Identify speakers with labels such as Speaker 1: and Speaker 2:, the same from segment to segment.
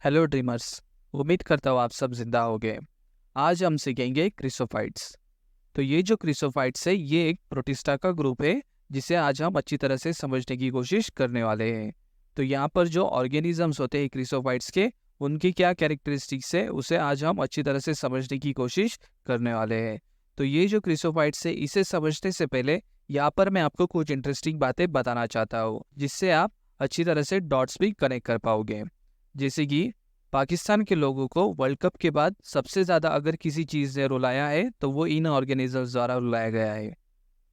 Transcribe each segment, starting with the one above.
Speaker 1: Hello dreamers. उम्मीद करता हूँ आप सब जिंदा होंगे। आज हम सीखेंगे क्रिसोफाइट्स। तो ये जो क्रिसोफाइट्स है ये एक प्रोटिस्टा का ग्रुप है जिसे आज हम अच्छी तरह से समझने की कोशिश करने वाले हैं। तो यहाँ पर जो ऑर्गेनिजम्स होते हैं क्रिसोफाइट्स के, उनकी क्या कैरेक्टरिस्टिक्स है उसे आज हम अच्छी तरह से समझने की कोशिश करने वाले हैं। तो ये जो क्रिसोफाइट्स है इसे समझने से पहले यहाँ पर मैं आपको कुछ इंटरेस्टिंग बातें बताना चाहता हूँ जिससे आप अच्छी तरह से डॉट्स भी कनेक्ट कर पाओगे। जैसे कि पाकिस्तान के लोगों को वर्ल्ड कप के बाद सबसे ज़्यादा अगर किसी चीज़ ने रुलाया है तो वो इन ऑर्गेनिजम्स द्वारा रुलाया गया है।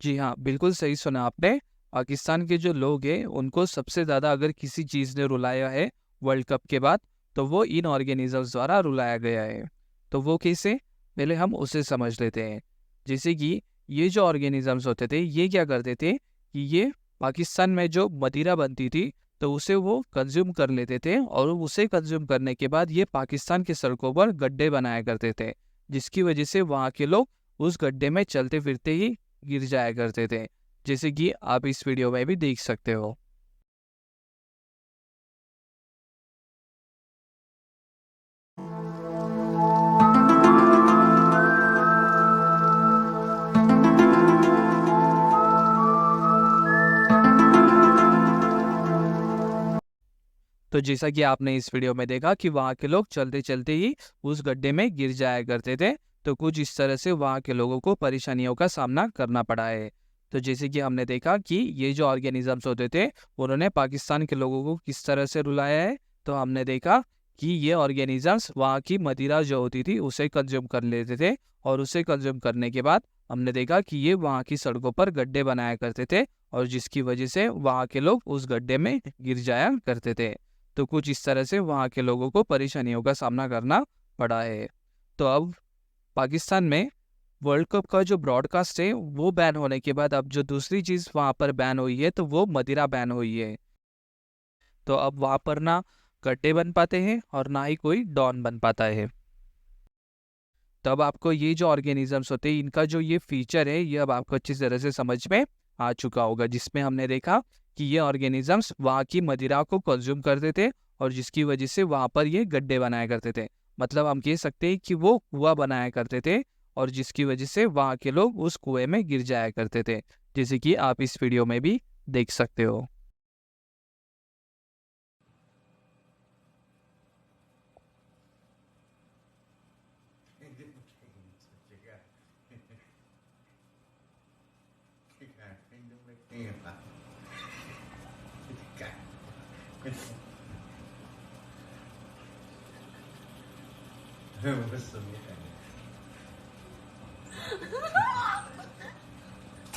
Speaker 1: जी हाँ, बिल्कुल सही सुना आपने। पाकिस्तान के जो लोग हैं उनको सबसे ज़्यादा अगर किसी चीज़ ने रुलाया है वर्ल्ड कप के बाद तो वो इन ऑर्गेनिजम्स द्वारा रुलाया गया है। तो वो कैसे, पहले हम उसे समझ लेते हैं। जैसे कि ये जो ऑर्गेनिजम्स होते थे ये क्या करते थे कि ये पाकिस्तान में जो मदिरा बनती थी तो उसे वो कंज्यूम कर लेते थे और उसे कंज्यूम करने के बाद ये पाकिस्तान की सड़कों पर गड्ढे बनाया करते थे, जिसकी वजह से वहाँ के लोग उस गड्ढे में चलते फिरते ही गिर जाया करते थे, जैसे कि आप इस वीडियो में भी देख सकते हो। तो जैसा कि आपने इस वीडियो में देखा कि वहाँ के लोग चलते चलते ही उस गड्ढे में गिर जाया करते थे, तो कुछ इस तरह से वहाँ के लोगों को परेशानियों का सामना करना पड़ा है। तो जैसे कि हमने देखा कि ये जो ऑर्गेनिजम्स होते थे उन्होंने पाकिस्तान के लोगों को किस तरह से रुलाया है, तो हमने देखा कि ये ऑर्गेनिजम्स वहाँ की मदिरा जो होती थी उसे कंज्यूम कर लेते थे और उसे कंज्यूम करने के बाद हमने देखा कि ये वहाँ की सड़कों पर गड्ढे बनाया करते थे और जिसकी वजह से वहाँ के लोग उस गड्ढे में गिर जाया करते थे। तो कुछ इस तरह से वहाँ के लोगों को परेशानियों का सामना करना पड़ा है। तो अब पाकिस्तान में वर्ल्ड कप का जो ब्रॉडकास्ट है वो बैन होने के बाद अब जो दूसरी चीज़ वहाँ पर बैन हुई है तो वो मदिरा बैन हुई है। तो अब वहाँ पर ना गड्ढे बन पाते हैं और ना ही कोई डॉन बन पाता है। तब आपको ये जो ऑर्गेनिजम्स होते हैं इनका जो ये फीचर है ये अब आपको अच्छी तरह से समझ में आ चुका होगा, जिसमें हमने देखा कि ये ऑर्गेनिजम्स वहाँ की मदिरा को कंज्यूम करते थे और जिसकी वजह से वहाँ पर ये गड्ढे बनाया करते थे। मतलब हम कह सकते हैं कि वो कुआं बनाया करते थे और जिसकी वजह से वहाँ के लोग उस कुएं में गिर जाया करते थे, जैसे कि आप इस वीडियो में भी देख सकते हो।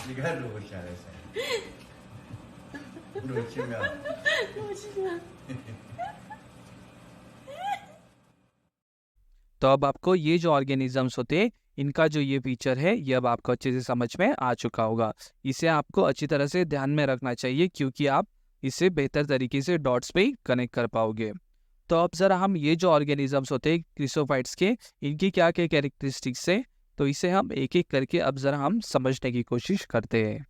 Speaker 2: 你看录下来噻，录起没有？录起了。
Speaker 1: तो अब आपको ये जो ऑर्गेनिजम्स होते हैं इनका जो ये फीचर है ये अब आपको अच्छे से समझ में आ चुका होगा। इसे आपको अच्छी तरह से ध्यान में रखना चाहिए क्योंकि आप इसे बेहतर तरीके से डॉट्स पे कनेक्ट कर पाओगे। तो अब ज़रा हम ये जो ऑर्गेनिजम्स होते हैं क्रिसोफाइट्स के, इनकी क्या क्या कैरेक्टरिस्टिक्स है तो इसे हम एक एक करके अब ज़रा हम समझने की कोशिश करते हैं।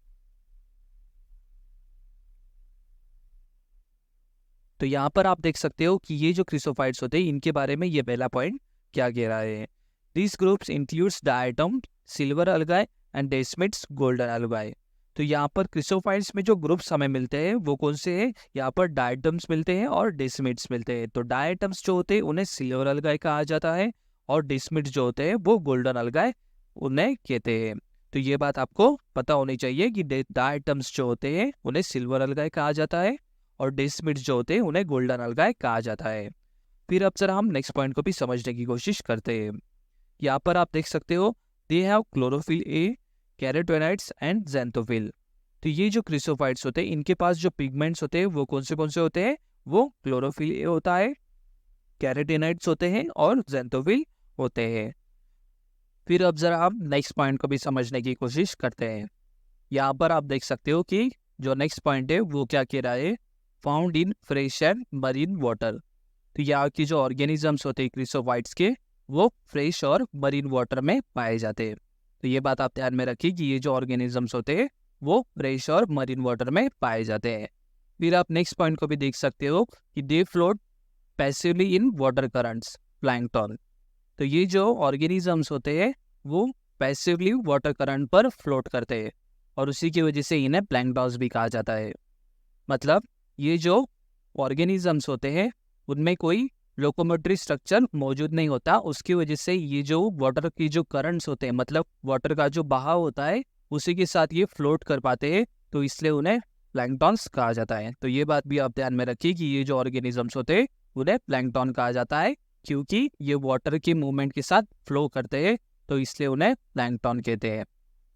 Speaker 1: तो यहाँ पर आप देख सकते हो कि ये जो क्रिसोफाइट्स होते हैं इनके बारे में ये पहला पॉइंट क्या कह रहा है। This groups includes diatom, silver algae and desmids, golden algae. तो यहाँ पर क्रिसोफाइट्स में जो ग्रुप्स हमें मिलते हैं वो कौन से हैं, यहाँ पर डायटम्स मिलते हैं और डेस्मिड्स मिलते हैं। तो डायटम्स जो होते हैं उन्हें सिल्वर अलगाई कहा जाता है और डेस्मिड्स जो होते हैं वो गोल्डन अलगाई उन्हें कहते हैं। तो ये बात आपको पता होनी चाहिए कि डायटम्स जो होते हैं उन्हें सिल्वर अलगाई कहा जाता है और डेस्मिड्स जो होते हैं उन्हें गोल्डन अलगाई कहा जाता है। फिर अब जरा हम नेक्स्ट पॉइंट को भी समझने की कोशिश करते हैं। यहाँ पर आप देख सकते हो they have chlorophyll A, carotenoids and xanthophyll. तो ये जो क्रिसोफाइट्स होते हैं इनके पास जो पिगमेंट्स होते हैं वो कौन से होते हैं, वो क्लोरोफिल ए होता है, कैरोटेनॉइड्स होते हैं और ज़ैंथोफिल होते हैं। फिर अब जरा हम नेक्स्ट पॉइंट को भी समझने की कोशिश करते हैं। यहाँ पर आप देख सकते हो कि जो नेक्स्ट पॉइंट है वो क्या कह रहा है, found in fresh and marine water. तो यहाँ की जो ऑर्गेनिजम्स होते हैं क्रिसोफाइट्स के वो फ्रेश और मरीन वाटर में पाए जाते हैं। तो ये बात आप ध्यान में रखिए कि ये जो ऑर्गेनिजम्स होते हैं वो फ्रेश और मरीन वाटर में पाए जाते हैं। फिर आप नेक्स्ट पॉइंट को भी देख सकते हो कि दे float passively in water currents plankton. तो ये जो ऑर्गेनिजम्स होते हैं वो पैसिवली वाटर करंट पर फ्लोट करते हैं और उसी की वजह से इन्हें प्लैंकटन्स भी कहा जाता है। मतलब ये जो ऑर्गेनिजम्स होते हैं उनमें कोई लोकोमोटरी स्ट्रक्चर मौजूद नहीं होता, उसकी वजह से ये जो वाटर की जो करंट्स होते हैं, मतलब वाटर का जो बहाव होता है, उसी के साथ ये फ्लोट कर पाते हैं, तो इसलिए उन्हें प्लैंकटन्स कहा जाता है। तो ये बात भी आप ध्यान में रखिए कि ये जो ऑर्गेनिजम्स होते हैं उन्हें प्लैंकटन कहा जाता है, क्योंकि ये वाटर के मूवमेंट के साथ फ्लो करते हैं, तो इसलिए उन्हें प्लैंकटन कहते हैं।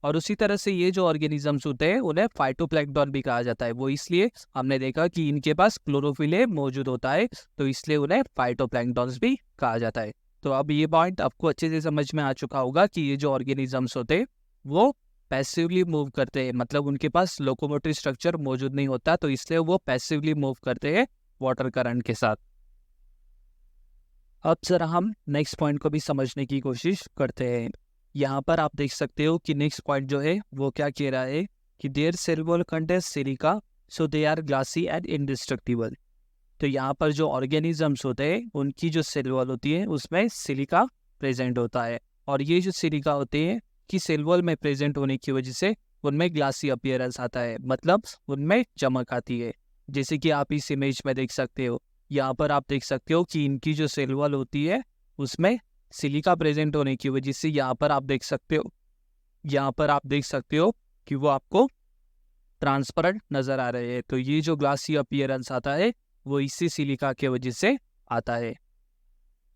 Speaker 1: और उसी तरह से ये जो ऑर्गेनिजम्स होते हैं उन्हें फाइटोप्लैंक्टन भी कहा जाता है। वो इसलिए हमने देखा कि इनके पास क्लोरोफिल मौजूद होता है, तो इसलिए उन्हें फाइटोप्लैंक्टन्स भी कहा जाता है। तो अब ये पॉइंट आपको अच्छे से समझ में आ चुका होगा कि ये जो ऑर्गेनिजम्स होते हैं वो पैसिवली मूव करते हैं, मतलब उनके पास लोकोमोटिव स्ट्रक्चर मौजूद नहीं होता, तो इसलिए वो पैसिवली मूव करते हैं वाटर करंट के साथ। अब जरा हम नेक्स्ट पॉइंट को भी समझने की कोशिश करते हैं। यहाँ पर आप देख सकते हो कि नेक्स्ट पॉइंट जो है वो क्या कह रहा है कि their cell wall contains silica so they are glassy and indestructible. तो यहाँ पर जो ऑर्गेनिजम्स होते हैं उनकी जो सेल वॉल होती है उसमें सिलिका प्रेजेंट होता है, और ये जो सिलिका होते हैं कि सेल वॉल में प्रेजेंट होने की वजह से उनमें ग्लासी अपीयरेंस आता है, मतलब उनमें चमक आती है। जैसे कि आप इस इमेज में देख सकते हो, यहाँ पर आप देख सकते हो कि इनकी जो सेल वॉल होती है उसमें सिलिका प्रेजेंट होने की वजह से यहाँ पर आप देख सकते हो कि वो आपको ट्रांसपेरेंट नजर आ रहे हैं। तो ये जो ग्लासी अपीयरेंस आता है वो इसी सिलिका के वजह से आता है।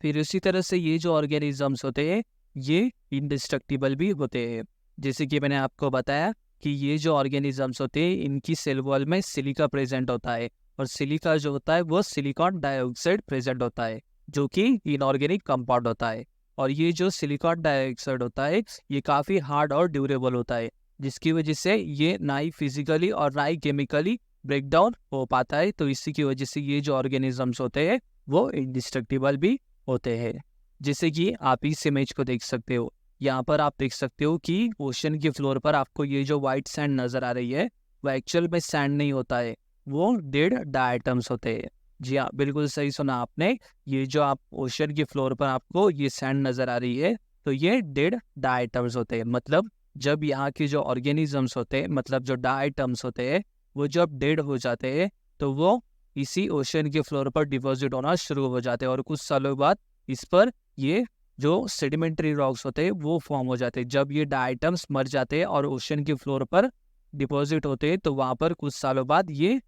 Speaker 1: फिर उसी तरह से ये जो ऑर्गेनिजम्स होते हैं ये इंडिस्ट्रक्टिबल भी होते हैं। जैसे कि मैंने आपको बताया कि ये जो ऑर्गेनिजम्स होते हैं इनकी सेल वॉल में सिलिका प्रेजेंट होता है, और सिलिका जो होता है वो सिलिकॉन डाइऑक्साइड प्रेजेंट होता है, जो कि इनऑर्गेनिक कंपाउंड होता है। और ये जो सिलिकॉन डाइऑक्साइड होता है ये काफ़ी हार्ड और ड्यूरेबल होता है, जिसकी वजह से ये ना ही फिजिकली और ना ही केमिकली ब्रेक डाउन हो पाता है। तो इसी की वजह से ये जो ऑर्गेनिजम्स होते हैं वो इंडिस्ट्रक्टिबल भी होते हैं। जैसे कि आप इस इमेज को देख सकते हो, यहाँ पर आप देख सकते हो कि ओशन के फ्लोर पर आपको ये जो वाइट सैंड नज़र आ रही है वो एक्चुअल में सैंड नहीं होता है, वो डेड डायटम्स होते हैं। जी हाँ, बिल्कुल सही सुना आपने। ये जो आप ओशन के फ्लोर पर आपको ये सैंड नज़र आ रही है तो ये डेड डायटम्स होते हैं। मतलब जब यहाँ के जो ऑर्गेनिजम्स होते हैं, मतलब जो डायटम्स होते हैं, वो जब डेड हो जाते हैं तो वो इसी ओशन के फ्लोर पर डिपॉजिट होना शुरू हो जाते हैं, और कुछ सालों बाद इस पर ये जो सेडिमेंट्री रॉक्स होते हैं वो फॉर्म हो जाते हैं। जब ये डायटम्स मर जाते हैं और ओशन के फ्लोर पर डिपॉजिट होते हैं तो वहाँ पर कुछ सालों बाद ये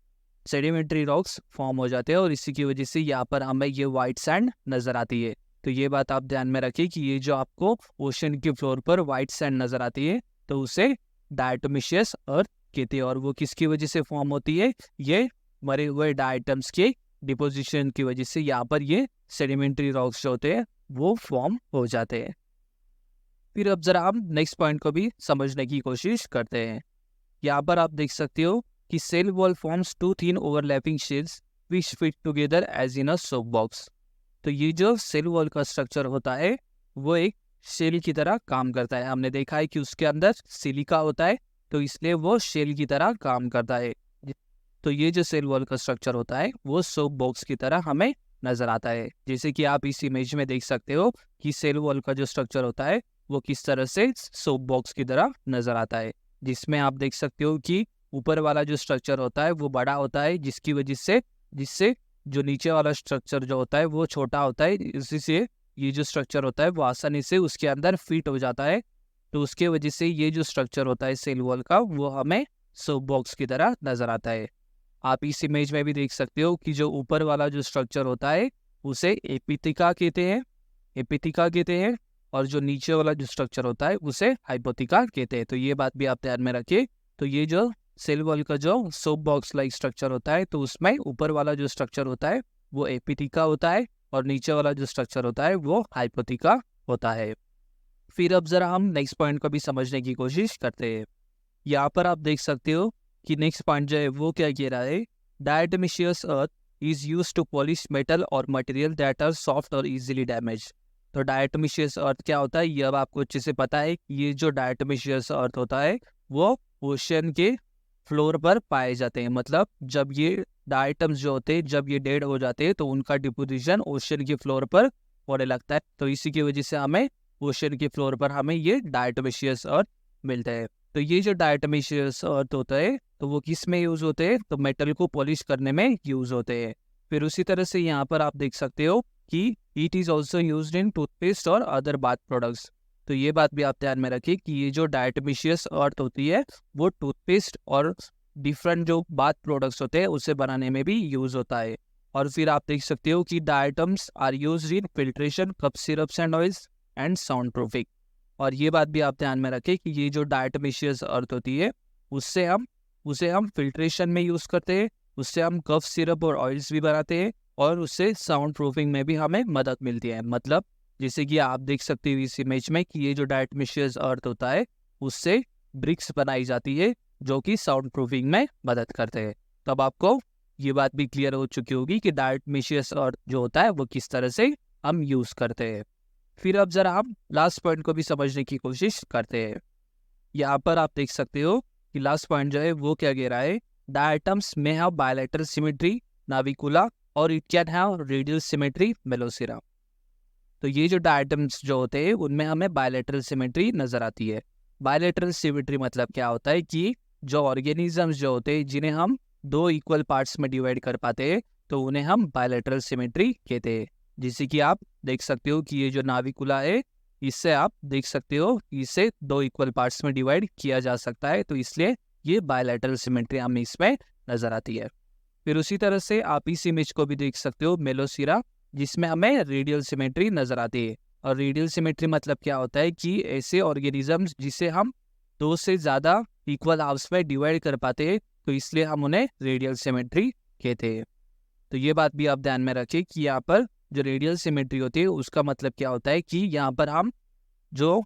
Speaker 1: सेडिमेंट्री रॉक्स फॉर्म हो जाते हैं, और इसी की वजह से यहाँ पर हमें ये वाइट सैंड नज़र आती है। तो ये बात आप ध्यान में रखिए कि ये जो आपको ओशन के फ्लोर पर वाइट सैंड नज़र आती है तो उसे डायटोमिशियस अर्थ कहते हैं, और वो किसकी वजह से फॉर्म होती है, ये मरे हुए डायटम्स के डिपोजिशन की वजह से यहाँ पर ये सेडिमेंट्री रॉक्स जो होते हैं वो फॉर्म हो जाते हैं। फिर अब जरा हम नेक्स्ट पॉइंट को भी समझने की कोशिश करते हैं। यहाँ पर आप देख सकते हो कि cell wall forms two thin overlapping shells which fit together as in a soap box. तो ये जो सेल वॉल का स्ट्रक्चर होता है वो एक शेल की तरह काम करता है। हमने देखा है कि उसके अंदर सिलिका होता है, तो इसलिए वो शेल की तरह काम करता है। तो ये जो सेल वॉल का स्ट्रक्चर होता है वो सोप बॉक्स की तरह हमें नजर आता है। जैसे कि आप इस इमेज में देख सकते हो कि सेल वॉल का जो स्ट्रक्चर होता है वो किस तरह से सोप बॉक्स की तरह नजर आता है, जिसमें आप देख सकते हो कि ऊपर वाला जो स्ट्रक्चर होता है वो बड़ा होता है, जिसकी वजह से जिससे जो नीचे वाला स्ट्रक्चर जो होता है वो छोटा होता है। इसी से ये जो स्ट्रक्चर होता है वो आसानी से उसके अंदर फिट हो जाता है। तो उसके वजह से ये जो स्ट्रक्चर होता है सेल वॉल का वो हमें सोप बॉक्स की तरह नजर आता है। आप इस इमेज में भी देख सकते हो कि जो ऊपर वाला जो स्ट्रक्चर होता है उसे एपिथिका कहते हैं, और जो नीचे वाला जो स्ट्रक्चर होता है उसे हाइपोथिका कहते हैं। तो ये बात भी आप ध्यान में रखिए। तो ये जो सेल वॉल का जो सोप बॉक्स लाइक स्ट्रक्चर होता है तो उसमें ऊपर वाला जो स्ट्रक्चर होता है वो एपिथिका होता है, और नीचे वाला जो स्ट्रक्चर होता है वो हाइपोथिका होता है। फिर अब जरा हम नेक्स्ट पॉइंट को भी समझने की कोशिश करते हैं। यहाँ पर आप देख सकते हो कि नेक्स्ट पॉइंट जो है वो क्या कह रहा है, diatomaceous earth is used to polish metal और मटेरियल दैट आर सॉफ्ट और इजीली डैमेज। तो डायटोमिशियस अर्थ क्या होता है ये अब आपको अच्छे से पता है। ये जो डायटोमिशियस अर्थ होता है वो ओशन के फ्लोर पर पाए जाते हैं। मतलब जब ये आइटम्स जो होते हैं जब ये डेड हो जाते हैं तो उनका डिपोजिशन ओशन के फ्लोर पर होने लगता है। तो इसी की वजह से हमें ओशन के फ्लोर पर हमें ये डायटोमिशियस अर्थ मिलता है। तो ये जो डायटोमिशियस अर्थ होता है तो वो किस में यूज़ होते हैं, तो मेटल को पॉलिश करने में यूज़ होते हैं। फिर उसी तरह से यहाँ पर आप देख सकते हो कि it is also used in toothpaste और अदर बाथ प्रोडक्ट्स। तो ये बात भी आप ध्यान में रखिए कि ये जो डायटोमिशियस अर्थ होती है वो टूथपेस्ट और डिफरेंट जो बाथ प्रोडक्ट्स होते हैं उसे बनाने में भी यूज़ होता है। और फिर आप देख सकते हो कि diatoms are used in filtration, cough syrups and oils and sound proofing. और ये बात भी आप ध्यान में रखें कि ये जो डायटोमिशियस अर्थ होती है उसे हम फिल्ट्रेशन में यूज़ करते हैं, उससे हम कफ सिरप और ऑयल्स भी बनाते हैं और उससे साउंड प्रूफिंग में भी हमें मदद मिलती है। मतलब जैसे कि आप देख सकते हो इस इमेज में कि ये जो डायटोमिशियस अर्थ होता है उससे ब्रिक्स बनाई जाती है जो कि साउंड प्रूफिंग में मदद करते हैं। तब आपको ये बात भी क्लियर हो चुकी होगी कि डायटोमिशियस अर्थ जो होता है वो किस तरह से हम यूज़ करते हैं। फिर अब ज़रा हम लास्ट पॉइंट को भी समझने की कोशिश करते हैं। यहाँ पर आप देख सकते हो कि लास्ट पॉइंट जो है वो क्या कह रहा है, the items may have bilateral symmetry Navicula और it can have radial symmetry Melosira. तो ये जो डायटम्स जो होते हैं उनमें हमें बायलैटरल सिमेट्री नज़र आती है। बायलैटरल सिमेट्री मतलब क्या होता है कि जो ऑर्गेनिजम्स जो होते हैं जिन्हें हम दो इक्वल पार्ट्स में डिवाइड कर पाते हैं तो उन्हें हम बायलैटरल सिमेट्री कहते हैं। जैसे कि आप देख सकते हो कि ये जो नाविकुला है इससे आप देख सकते हो कि इसे दो इक्वल पार्ट्स में डिवाइड किया जा सकता है, तो इसलिए ये बायलैटरल सिमेट्री हमें इसमें नज़र आती है। फिर उसी तरह से आप इस इमेज को भी देख सकते हो मेलोसिरा, जिसमें हमें रेडियल सिमेट्री नज़र आती है। और रेडियल सिमेट्री मतलब क्या होता है कि ऐसे ऑर्गेनिजम्स जिसे हम दो से ज़्यादा इक्वल हाफ्स में डिवाइड कर पाते हैं तो इसलिए हम उन्हें रेडियल सिमेट्री कहते हैं। तो ये बात भी आप ध्यान में रखें कि यहाँ पर जो रेडियल सिमेट्री होती है उसका मतलब क्या होता है कि यहाँ पर हम जो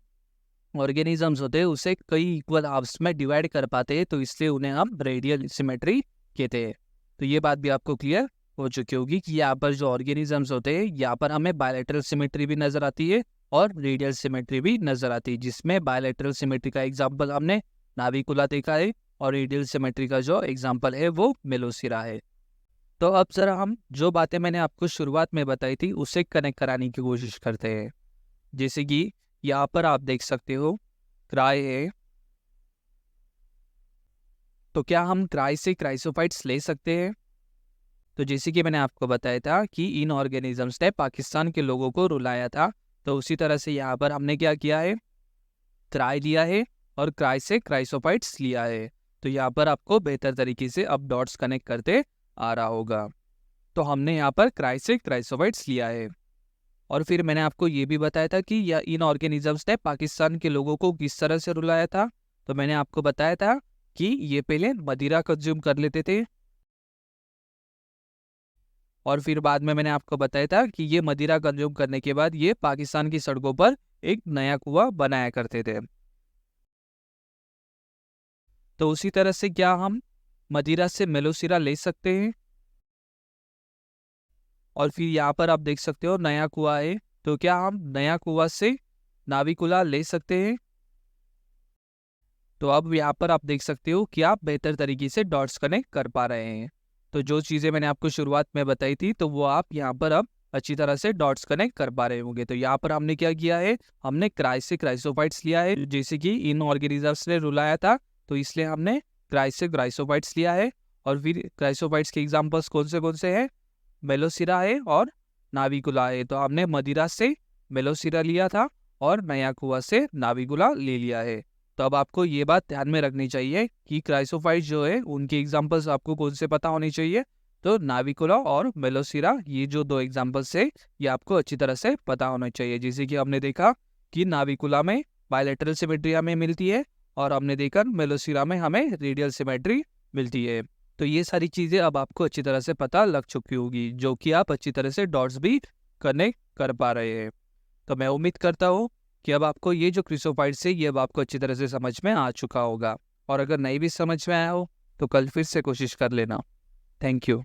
Speaker 1: ऑर्गेनिजम्स होते हैं उसे कई इक्वल हाफ्स में डिवाइड कर पाते हैं तो इसलिए उन्हें हम रेडियल सिमेट्री कहते हैं। तो ये बात भी आपको क्लियर हो चुकी होगी कि यहाँ पर जो ऑर्गेनिजम्स होते हैं यहाँ पर हमें बायलैटरल सिमेट्री भी नज़र आती है और रेडियल सिमेट्री भी नज़र आती है, जिसमें बायलैटरल सिमेट्री का एग्जाम्पल हमने नाविकुला देखा है और रेडियल सिमेट्री का जो एग्जाम्पल है वो मेलोसिरा है। तो अब ज़रा हम जो बातें मैंने आपको शुरुआत में बताई थी उसे कनेक्ट कराने की कोशिश करते हैं। जैसे कि यहाँ पर आप देख सकते हो क्राई है, तो क्या हम क्राई से क्राइसोफाइट्स ले सकते हैं? तो जैसे कि मैंने आपको बताया था कि इन ऑर्गेनिजम्स ने पाकिस्तान के लोगों को रुलाया था, तो उसी तरह से यहाँ पर हमने क्या किया है, क्राई लिया है और क्राई से क्राइसोफाइट्स लिया है। तो यहाँ पर आपको बेहतर तरीके से अब डॉट्स कनेक्ट करते आ रहा होगा। तो हमने यहाँ पर क्राई से क्राइसोफाइट्स लिया है और फिर मैंने आपको ये भी बताया था कि यह इन ऑर्गेनिजम्स ने पाकिस्तान के लोगों को किस तरह से रुलाया था। तो मैंने आपको बताया था कि ये पहले मदिरा कंज्यूम कर लेते थे और फिर बाद में मैंने आपको बताया था कि ये मदिरा कंज्यूम करने के बाद ये पाकिस्तान की सड़कों पर एक नया कुआं बनाया करते थे। तो उसी तरह से क्या हम मदिरा से मेलोसिरा ले सकते हैं? और फिर यहाँ पर आप देख सकते हो नया कुआं है, तो क्या हम नया कुआं से नाविकुला ले सकते हैं? तो अब यहाँ पर आप देख सकते हो कि आप बेहतर तरीके से डॉट्स कनेक्ट कर पा रहे हैं। तो जो चीज़ें मैंने आपको शुरुआत में बताई थी तो वो आप यहाँ पर अब अच्छी तरह से डॉट्स कनेक्ट कर पा रहे होंगे। तो यहाँ पर हमने क्या किया है, हमने क्राई से क्राइसोफाइट्स लिया है, जैसे कि इन ऑर्गेनिजम्स ने रुलाया था तो इसलिए हमने क्राई से क्राइसोफाइट्स लिया है। और फिर क्राइसोफाइट्स के एग्जाम्पल्स कौन से हैं, मेलोसिरा है और नाविकुला है। तो हमने मदिरा से मेलोसिरा लिया था और नया कुआं से नाविकुला ले लिया है। तो अब आपको ये बात ध्यान में रखनी चाहिए कि क्राइसोफाइट जो है उनके एग्जाम्पल्स आपको कौन से पता होने चाहिए। तो नाविकुला और मेलोसिरा ये जो दो एग्जाम्पल्स है ये आपको अच्छी तरह से पता होना चाहिए। जैसे कि हमने देखा कि नाविकुला में बायलैटरल सिमेट्री हमें मिलती है और हमने देखा मेलोसिरा में हमें रेडियल सिमेट्री मिलती है। तो ये सारी चीज़ें अब आपको अच्छी तरह से पता लग चुकी होगी, जो कि आप अच्छी तरह से डॉट्स भी कनेक्ट कर पा रहे हैं। तो मैं उम्मीद करता हूँ कि अब आपको ये जो क्रिसोफाइट्स है ये अब आपको अच्छी तरह से समझ में आ चुका होगा, और अगर नहीं भी समझ में आया हो तो कल फिर से कोशिश कर लेना। Thank you.